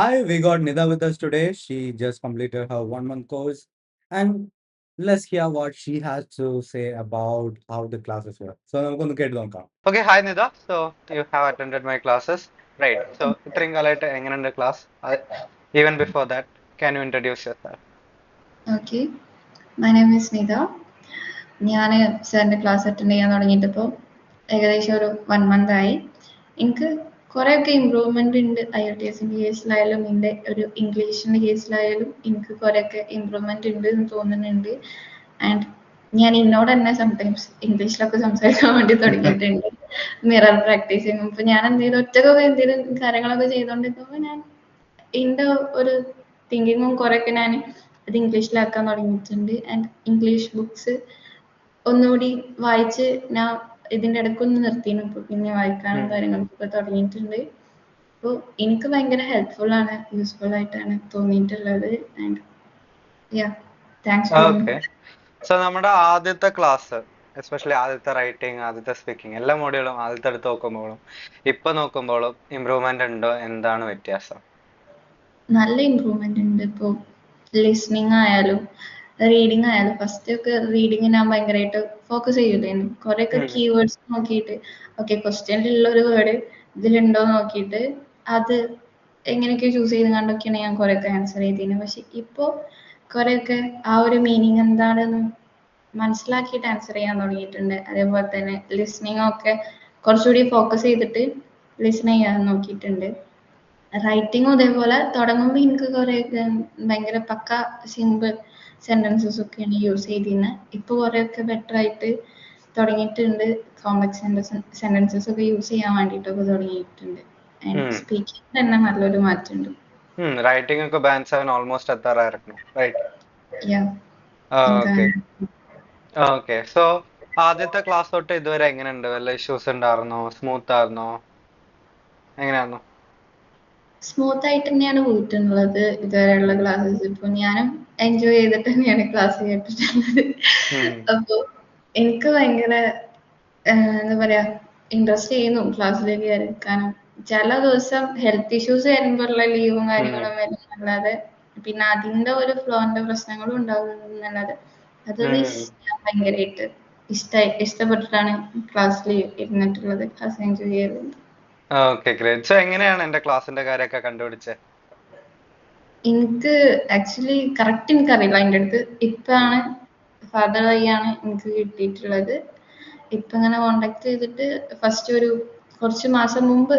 Hi, we got Nida with us today. She just completed her 1 month course, and let's hear what she has to say about how the classes were. So, നമുക്കൊന്ന് കേട്ട് നോക്കാം. Okay, hi Nida. So you have attended my classes, right? So ഇത്രയും കാലമായിട്ട് എങ്ങനെയുണ്ട് class? Even before that, can you introduce yourself? Okay my name is Nitha. ഞാൻ സാറിൻ്റെ class attend ചെയ്യാൻ തുടങ്ങിയിട്ട് ഇപ്പോൾ ഏകദേശം ഒരു 1 മന്ത് ആയി. എനിക്ക് കുറേയൊക്കെ ഇമ്പ്രൂവ്മെൻ്റ് ഉണ്ട്. IELTS കേസിലായാലും എൻ്റെ ഒരു ഇംഗ്ലീഷിൻ്റെ കേസിലായാലും എനിക്ക് കുറേയൊക്കെ ഇമ്പ്രൂവ്മെൻ്റ് ഉണ്ട് എന്ന് തോന്നുന്നുണ്ട്. ആൻഡ് ഞാൻ എന്നോട് തന്നെ സംടൈംസ് ഇംഗ്ലീഷിലൊക്കെ സംസാരിക്കാൻ വേണ്ടി തുടങ്ങിയിട്ടുണ്ട്. മിറർ പ്രാക്ടീസിങ് ഇപ്പോൾ ഞാൻ എന്തെങ്കിലും ഒറ്റക്കൊക്കെ എന്തെങ്കിലും കാര്യങ്ങളൊക്കെ ചെയ്തുകൊണ്ടിരിക്കുമ്പോൾ ഞാൻ എൻ്റെ ഒരു തിങ്കിങ്ങും കുറേയൊക്കെ ഞാൻ അത് ഇംഗ്ലീഷിലാക്കാൻ തുടങ്ങിയിട്ടുണ്ട്. ആൻഡ് ഇംഗ്ലീഷ് ബുക്സ് ഒന്നുകൂടി വായിച്ച് ഞാൻ ഇതിൻ്റെ ഇടയ്ക്കൊന്ന് നിർത്തിയിരുന്നു. ഇപ്പോൾ പിന്നെ വായിക്കാനും കാര്യങ്ങൾക്കൊക്കെ തുടങ്ങിയിട്ടുണ്ട്. അപ്പോൾ എനിക്ക് ഭയങ്കര ഹെൽപ്ഫുള്ളാണ്, യൂസ്ഫുൾ ആയിട്ടാണ് തോന്നിയിട്ടുള്ളത്. And yeah thanks for Okay. So നമ്മുടെ ആദ്യത്തെ ക്ലാസ്, എസ്പെഷ്യലി ആദ്യത്തെ റൈറ്റിംഗ്, ആദ്യത്തെ സ്പീക്കിംഗ്, എല്ലാ മോഡ്യൂളും ആദ്യത്തെ എടുത്ത് നോക്കുമ്പോഴും ഇപ്പൊ നോക്കുമ്പോഴും ഇമ്പ്രൂവ്മെന്റ് ഉണ്ടോ? എന്താണ് വ്യത്യാസം? നല്ല ഇമ്പ്രൂവ്മെൻ്റ് ഉണ്ട്. ഇപ്പോൾ ലിസ്ണിങ് ആയാലും റീഡിങ് ആയാലും ഫസ്റ്റ് ഒക്കെ റീഡിങ് ഞാൻ ഭയങ്കരമായിട്ട് ഫോക്കസ് ചെയ്യില്ലായിരുന്നു. കുറേയൊക്കെ കീവേഡ്സ് നോക്കിയിട്ട് ഓക്കെ ക്വസ്റ്റ്യനിലുള്ള ഒരു വേർഡ് ഇതിലുണ്ടോ നോക്കിയിട്ട് അത് എങ്ങനെയൊക്കെ ചൂസ് ചെയ്ത് കണ്ടൊക്കെയാണ് ഞാൻ കുറേയൊക്കെ ആൻസർ ചെയ്തിരുന്നത്. പക്ഷെ ഇപ്പോൾ കുറേയൊക്കെ ആ ഒരു മീനിങ് എന്താണെന്ന് മനസ്സിലാക്കിയിട്ട് ആൻസർ ചെയ്യാൻ തുടങ്ങിയിട്ടുണ്ട്. അതേപോലെ തന്നെ ലിസ്ണിങ് ഒക്കെ കുറച്ചുകൂടി ഫോക്കസ് ചെയ്തിട്ട് ലിസൺ ചെയ്യാൻ നോക്കിയിട്ടുണ്ട്. റൈറ്റിങ്ങും ഇതേപോലെ തുടങ്ങുമ്പോൾ എനിക്ക് കുറേയൊക്കെ ഭയങ്കര പക്ക സിമ്പിൾ സെൻറ്റൻസസ് ഒക്കെയാണ് യൂസ് ചെയ്തിരുന്നത്. ഇപ്പോൾ കുറേയൊക്കെ ബെറ്റർ ആയിട്ട് തുടങ്ങിയിട്ടുണ്ട്. കോംപ്ലക്സ് സെൻറ്റൻസസ് ഒക്കെ യൂസ് ചെയ്യാൻ വേണ്ടിയിട്ടൊക്കെ തുടങ്ങിയിട്ടുണ്ട്. ആൻഡ് സ്പീക്കിംഗ് തന്നെ നല്ലൊരു മാറ്റമുണ്ട്. റൈറ്റിംഗ് ഒക്കെ band 7 almost എത്താറായിരുന്നു, right? Yeah okay okay. So ആദ്യത്തെ ക്ലാസ് തൊട്ട് ഇതുവരെ എങ്ങനെയുണ്ട്? വല്ല ഇഷ്യൂസ് ഉണ്ടായിരുന്നോ? സ്മൂത്ത് ആയിരുന്നോ? എങ്ങനെയായിരുന്നു? സ്മൂത്ത് ആയിട്ട് തന്നെയാണ് പോയിട്ടുള്ളത് ഇതുവരെയുള്ള ക്ലാസ്സസ്. ഇപ്പോൾ ഞാനും എൻജോയ് ചെയ്തിട്ട് തന്നെയാണ് ക്ലാസ് കേട്ടിട്ടുള്ളത്. അപ്പോൾ എനിക്ക് ഭയങ്കര എന്താ പറയാ ഇൻട്രസ്റ്റ് ചെയ്യുന്നു ക്ലാസ്സിലേക്ക് കയറിക്കാനും. ചില ദിവസം ഹെൽത്ത് ഇഷ്യൂസ് വരുമ്പോഴുള്ള ലീവും കാര്യങ്ങളും വരുന്നല്ലാതെ പിന്നെ അതിൻ്റെ ഒരു ഫ്ലോന്റെ പ്രശ്നങ്ങളും ഉണ്ടാകുന്നല്ലാതെ അതർവൈസ് ഞാൻ ഭയങ്കരമായിട്ട് ഇഷ്ടപ്പെട്ടിട്ടാണ് ക്ലാസ്സിൽ ഇരുന്നിട്ടുള്ളത്. ക്ലാസ് എൻജോയ് ചെയ്തത്. Okay great. സോ എങ്ങനെയാണ് എന്റെ ക്ലാസ്സിന്റെ കാര്യമൊക്കെ കണ്ടുപിടിച്ചത്? എനിക്ക് ആക്ച്വലി കറക്റ്റ് എനിക്കറിയില്ല. അതിൻ്റെ അടുത്ത് ഇപ്പാണ് ഫാദർ വഴിയാണ് എനിക്ക് കിട്ടിയിട്ടുള്ളത്. ഇപ്പം ഇങ്ങനെ കോണ്ടാക്ട് ചെയ്തിട്ട് ഫസ്റ്റ് ഒരു കുറച്ച് മാസം മുമ്പ്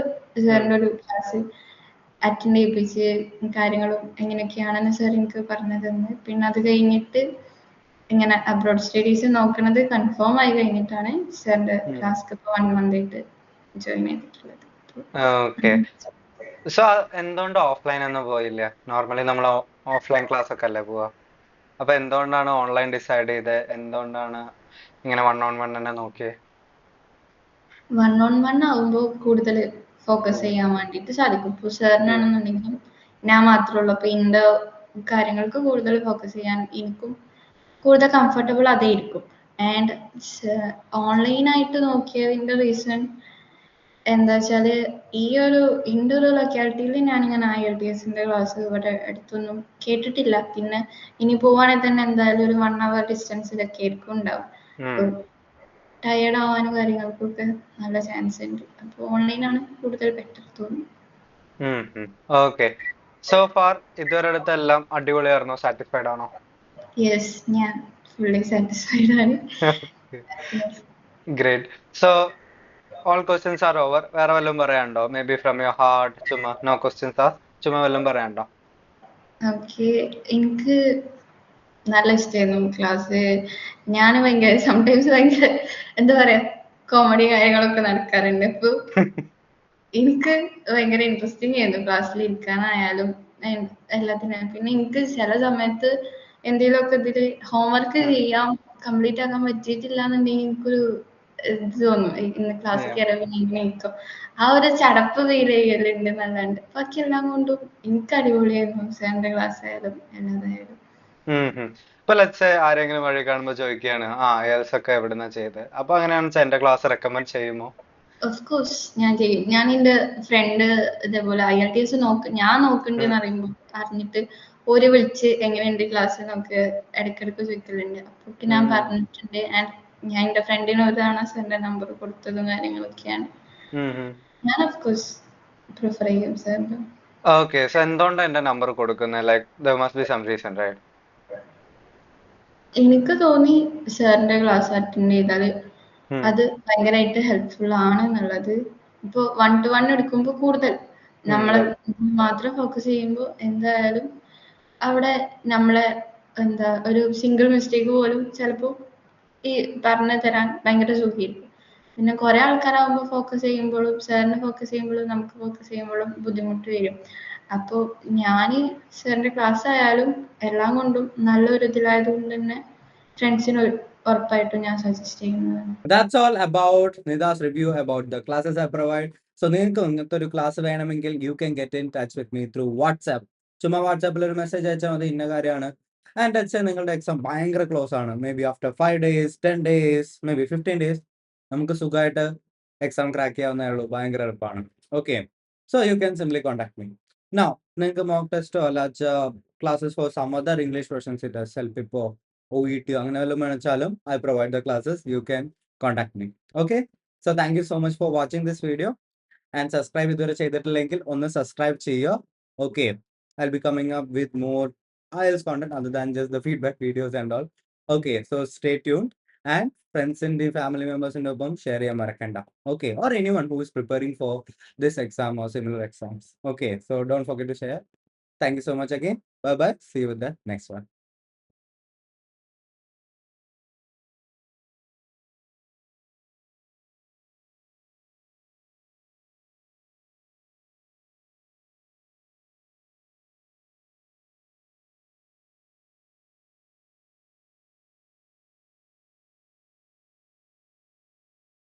സാറിൻ്റെ ഒരു ക്ലാസ് അറ്റൻഡ് ചെയ്യിപ്പിച്ച് കാര്യങ്ങളും എങ്ങനെയൊക്കെയാണെന്ന് സാർ എനിക്ക് പറഞ്ഞു തന്ന്. പിന്നെ അത് കഴിഞ്ഞിട്ട് ഇങ്ങനെ അബ്രോഡ് സ്റ്റഡീസ് നോക്കണത് കൺഫേം ആയി കഴിഞ്ഞിട്ടാണ് സാറിൻ്റെ ക്ലാസ്ക്ക് ഇപ്പോൾ 1 മന്ത് ആയിട്ട് ജോയിൻ ചെയ്തിട്ടുള്ളത്. ഓക്കെ. സോ എന്തുകൊണ്ട് ഓഫ്ലൈൻ ഒന്നും പോയില്ല? നോർമലി നമ്മൾ ഓഫ്ലൈൻ ക്ലാസ് ഒക്കെ അല്ലേ പോവാ. അപ്പൊ എന്തുകൊണ്ടാണ് ഓൺലൈൻ ഡിസൈഡ് ചെയ്തത്? എന്തുകൊണ്ടാണ് ഇങ്ങനെ 1-on-1 തന്നെ നോക്കിയത്? 1-on-1 ആവുമ്പോൾ കൂടുതൽ ഫോക്കസ് ചെയ്യാൻ വേണ്ടിയിട്ട് സാധിക്കും. ഇപ്പോൾ സാറിനാണെന്നുണ്ടെങ്കിലും ഞാൻ മാത്രമേ ഉള്ളൂ. അപ്പോൾ എൻ്റെ കാര്യങ്ങൾക്ക് കൂടുതൽ ഫോക്കസ് ചെയ്യാൻ എനിക്കും കൂടുതൽ കംഫർട്ടബിൾ അതായിരിക്കും. ആൻഡ് ഓൺലൈനായിട്ട് നോക്കിയതിൻ്റെ റീസൺ എന്താ വെച്ചാൽ ഈ ഒരു എൻ്റെ ഒരു ലൊക്കാലിറ്റിയിൽ ഞാനിങ്ങനെ IELTS ക്ലാസ് ഇവിടെ അടുത്തൊന്നും കേട്ടിട്ടില്ല. പിന്നെ ഇനി പോവുകയാണെങ്കിൽ തന്നെ എന്തായാലും ഒരു 1 hour ഡിസ്റ്റൻസിലൊക്കെ ആയിരിക്കും ഉണ്ടാവും. ടയേർഡ് ആവാനും കാര്യങ്ങൾക്കൊക്കെ നല്ല ചാൻസ് ഉണ്ട്. അപ്പോൾ ഓൺലൈനാണ് കൂടുതൽ ബെറ്റർ തോന്നുന്നു. ഓക്കെ. സോ ഫാർ ഇതുവരെ അടുത്തെല്ലാം അടിപൊളിയായിരുന്നോ? സാറ്റിസ്ഫൈഡ് ആണോ? യെസ്, ഞാൻ ഫുള്ളി സാറ്റിസ്ഫൈഡ് ആണ്. Great. So all questions are over. വേറെ വല്ലതും പറയാനുണ്ടോ? May be from your heart. ചുമ്മാ നോ ക്വസ്റ്റ്യൻസ് ആർ ചുമ്മാ വല്ലതും പറയാനുണ്ടോ? ഓക്കെ, എനിക്ക് നല്ല ഇഷ്ടമായിരുന്നു ക്ലാസ്. ഞാൻ ഭയങ്കര സംടൈംസ് ഭയങ്കര എന്താ പറയാ കോമഡി കാര്യങ്ങളൊക്കെ നടക്കാറുണ്ട്. അപ്പോൾ എനിക്ക് ഭയങ്കര ഇൻട്രസ്റ്റിംഗ് ആയിരുന്നു ക്ലാസ്സിൽ ഇരിക്കാനായാലും എല്ലാത്തിനും. പിന്നെ എനിക്ക് ചില സമയത്ത് എന്തെങ്കിലുമൊക്കെ ഇതിൽ ഹോംവർക്ക് ചെയ്യാം കംപ്ലീറ്റ് ആക്കാൻ പറ്റിയിട്ടില്ല എന്നുണ്ടെങ്കിൽ എനിക്കൊരു ഇത് തോന്നും. ഇന്ന് ക്ലാസ്സിൽ കയറിയപ്പോൾ ഇങ്ങനെ ഇരിക്കും. ആ ഒരു ചടപ്പ് ഫീൽ ചെയ്യലുണ്ട് എന്നല്ലാണ്ട് ബാക്കി എല്ലാം കൊണ്ടും എനിക്ക് അടിപൊളിയായിരുന്നു. സാറിന്റെ ക്ലാസ് ആയാലും എല്ലാതായാലും. ഇപ്പൊ ലെറ്റ്സ് സേ ആരെങ്കിലും വഴി കാണുമ്പോ ചോദിക്കുകയാണ്, IELTS ഒക്കെ എവിടുന്നാ ചെയ്തത്? അപ്പൊ അങ്ങനെയാണെന്ന് വെച്ചാൽ എന്റെ ക്ലാസ് റെക്കമെൻഡ് ചെയ്യുമോ? ഓഫ് കോഴ്സ് ഞാൻ ചെയ്യും. ഞാൻ എൻ്റെ ഫ്രണ്ട് ഇതേപോലെ IELTS ഞാൻ നോക്കുന്നുണ്ടെന്ന് അറിഞ്ഞിട്ട് ഓര് വിളിച്ച് എങ്ങനെയുണ്ട് ക്ലാസ് എന്നൊക്കെ ഇടയ്ക്കിടയ്ക്ക് ചോദിക്കലുണ്ട്. അപ്പൊക്കെ ഞാൻ പറഞ്ഞിട്ടുണ്ട്. ആൻഡ് ഞാൻ എൻ്റെ ഫ്രണ്ടിന് ഒരു തവണ സാറിന്റെ നമ്പർ കൊടുത്തതും കാര്യങ്ങളൊക്കെയാണ്. ഞാൻ ഓഫ് കോഴ്സ് പ്രിഫർ ചെയ്യും സാറിന്റെ. ഓക്കെ, സോ എന്തുകൊണ്ടാണ് എന്റെ നമ്പർ കൊടുക്കുന്നത്? Like there must be some reason, right? എനിക്ക് തോന്നി സാറിന്റെ ക്ലാസ് അറ്റൻഡ് ചെയ്താൽ അത് ഭയങ്കരമായിട്ട് ഹെൽപ്ഫുൾ ആണ് എന്നുള്ളത്. ഇപ്പോൾ 1-to-1 എടുക്കുമ്പോൾ കൂടുതൽ നമ്മളെ മാത്രം ഫോക്കസ് ചെയ്യുമ്പോൾ എന്തായാലും അവിടെ നമ്മളെ എന്താ ഒരു സിംഗിൾ മിസ്റ്റേക്ക് പോലും ചിലപ്പോൾ ഈ പറഞ്ഞു തരാൻ ഭയങ്കര സുഖമായിരിക്കും. പിന്നെ കുറെ ആൾക്കാരാകുമ്പോൾ ഫോക്കസ് ചെയ്യുമ്പോഴും സാറിന് ഫോക്കസ് ചെയ്യുമ്പോഴും നമുക്ക് ഫോക്കസ് ചെയ്യുമ്പോഴും ബുദ്ധിമുട്ട് വരും. അപ്പോൾ ഞാൻ സാറിന്റെ ക്ലാസ് ആയാലും എല്ലാം കൊണ്ടും നല്ലൊരു ഇതിലായത് കൊണ്ട് തന്നെ ഫ്രണ്ട്സിന് ഉറപ്പായിട്ടും ഞാൻ സജസ്റ്റ് ചെയ്യുന്നതാണ്. That's all about Nida's review about the classes I provide. So നിങ്ങൾക്ക് ഇങ്ങനത്തെ ഒരു ക്ലാസ് വേണമെങ്കിൽ you can get in touch with me through WhatsApp. ചുമ്മാ വാട്സാപ്പിൽ ഒരു മെസ്സേജ് അയച്ചാൽ മതി, ഇന്ന കാര്യമാണ്. ആൻഡ് അച്ഛൻ നിങ്ങളുടെ എക്സാം ഭയങ്കര ക്ലോസ് ആണ്, may be after 5 days, 10 days, may be 15 days നമുക്ക് സുഖമായിട്ട് എക്സാം ക്രാക്ക് ചെയ്യാവുന്നേ ഉള്ളൂ. ഭയങ്കര എളുപ്പമാണ്. Okay, so you can simply contact me. Now നിങ്ങൾക്ക് മോക്ക് ടെസ്റ്റോ അല്ലാച്ച classes for some other English versions itself ഇപ്പോൾ OET അങ്ങനെ വല്ലതും വേണിച്ചാലും I provide the classes. You can contact me. Okay, so thank you so much for watching this video and subscribe ഇതുവരെ ചെയ്തിട്ടില്ലെങ്കിൽ ഒന്ന് subscribe ചെയ്യുക. Okay, I'll be coming up with more IELTS content other than just the feedback videos and all. Okay, so stay tuned and friends in the family members in the ഒപ്പം share ചെയ്യാൻ മറക്കണ്ട. Okay, or anyone who is preparing for this exam or similar exams. Okay, so don't forget to share. Thank you so much again. Bye bye. See you with the next one.